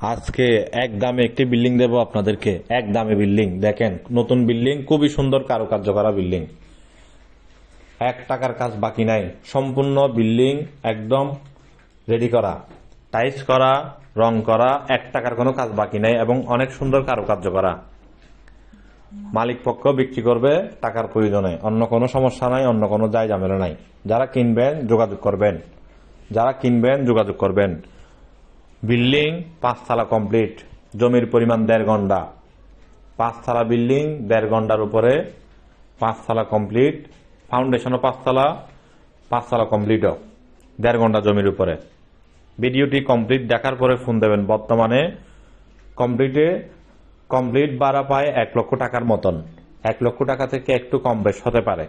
আজকে এক দামে একটি বিল্ডিং দেব আপনাদেরকে। এক দামে বিল্ডিং দেখেন, নতুন বিল্ডিং, খুবই সুন্দর কারুকার্য করা বিল্ডিং। 1 টাকার কাজ বাকি নাই, সম্পূর্ণ বিল্ডিং একদম রেডি করা, টাইলস করা, রং করা, 1 টাকার কোনো কাজ বাকি নাই এবং অনেক সুন্দর কারুকার্য করা। মালিক পক্ষ বিক্রি করবে টাকার প্রয়োজনে, অন্য কোনো সমস্যা নাই, অন্য কোনো দায় ঝামেলা নাই। যারা কিনবেন যোগাযোগ করবেন। বিল্ডিং 5 তলা কমপ্লিট, জমির পরিমাণ 1.5 ঘন্টা। 5 তলা বিল্ডিং 1.5 ঘন্টার উপরে, 5 তলা কমপ্লিট, ফাউন্ডেশনও 5 তলা কমপ্লিটও 1.5 ঘন্টা জমির উপরে। ভিডিওটি কমপ্লিট দেখার পরে ফোন দেবেন। বর্তমানে কমপ্লিট ভাড়া পায় 1 লক্ষ টাকার মতন। 1 লক্ষ টাকা থেকে একটু কম বেশ হতে পারে।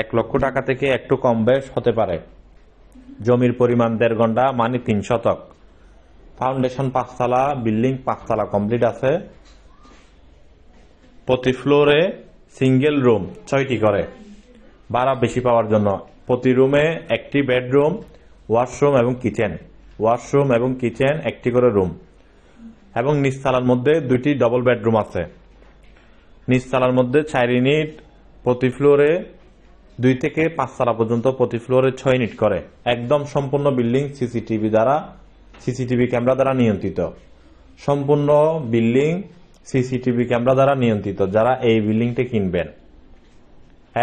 1 লক্ষ টাকা থেকে একটু কম বেশ হতে পারে। জমির পরিমাণ 1.5 ঘন্টা মানে 3 শতক। ফাউন্ডেশন 5 তলা, বিল্ডিং 5 তলা কমপ্লিট আছে। প্রতি ফ্লোরে সিঙ্গেল রুম 6টি করে, ভাড়া বেশি পাওয়ার জন্য। প্রতি রুমে একটি বেডরুম, ওয়াশরুম এবং কিচেন 1টি করে রুম এবং নিচতলার মধ্যে 2টি ডবল বেডরুম আছে। নিচতলার মধ্যে 4 ইউনিট, প্রতি ফ্লোরে 2 থেকে 5 তলা পর্যন্ত প্রতি ফ্লোরে 6 ইউনিট করে। একদম সম্পূর্ণ বিল্ডিং সিসিটিভি ক্যামেরা দ্বারা নিয়ন্ত্রিত। সম্পূর্ণ বিল্ডিং সিসিটিভি ক্যামেরা দ্বারা নিয়ন্ত্রিত। যারা এই বিল্ডিংটি কিনবেন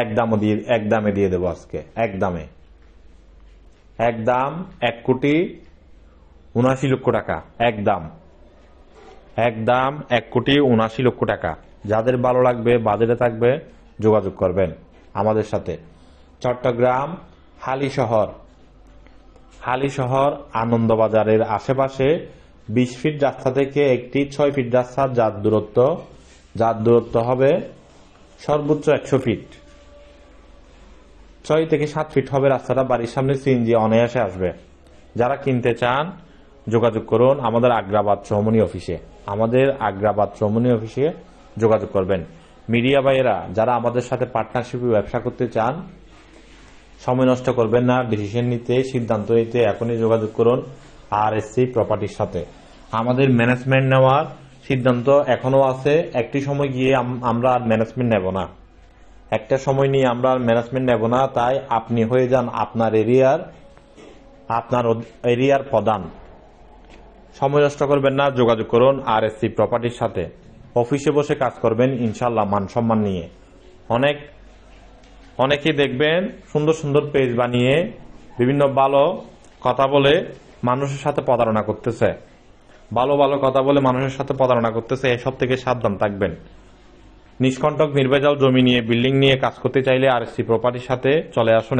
এক দামে দিয়ে দেবো আজকে। একদম 1,79,00,000 টাকা। একদম 1,79,00,000 টাকা। যাদের ভালো লাগবে, বাজেটে থাকবে, যোগাযোগ করবেন আমাদের সাথে। চট্টগ্রাম হালিশহর আনন্দবাজারের আশেপাশে 20 ফিট রাস্তা থেকে একটি 6 ফিট রাস্তার যার দূরত্ব হবে সর্বোচ্চ 100 ফিট। 6 থেকে 7 ফিট হবে রাস্তাটা। বাড়ির সামনে সিএনজি অনায়াসে আসবে। যারা কিনতে চান যোগাযোগ করুন আমাদের আগ্রাবাদ চৌমুহনী অফিসে যোগাযোগ করবেন। মিডিয়া ভাইয়েরা যারা আমাদের সাথে পার্টনারশিপে ব্যবসা করতে চান, সময় নষ্ট করবেন না, সিদ্ধান্ত নিতে এখনই যোগাযোগ করুন আরএসসি প্রপার্টির সাথে। আমাদের ম্যানেজমেন্ট নেওয়ার সিদ্ধান্ত এখনো আছে। একটি সময় গিয়ে আমরা আর ম্যানেজমেন্ট নেব না। তাই আপনি হয়ে যান আপনার এরিয়ার প্রধান। সময় নষ্ট করবেন না, যোগাযোগ করুন আরএসসি প্রপার্টির সাথে। অফিসে বসে কাজ করবেন ইনশাল্লাহ, মান সম্মান নিয়ে। অনেকে দেখবেন সুন্দর সুন্দর পেজ বানিয়ে বিভিন্ন ভালো কথা বলে মানুষের সাথে প্রতারণা করতেছে। এসব থেকে সাবধান থাকবেন। নিষ্কণ্টক নির্ভেজাল জমি নিয়ে, বিল্ডিং নিয়ে কাজ করতে চাইলে আরএসসি প্রপার্টির সাথে চলে আসুন।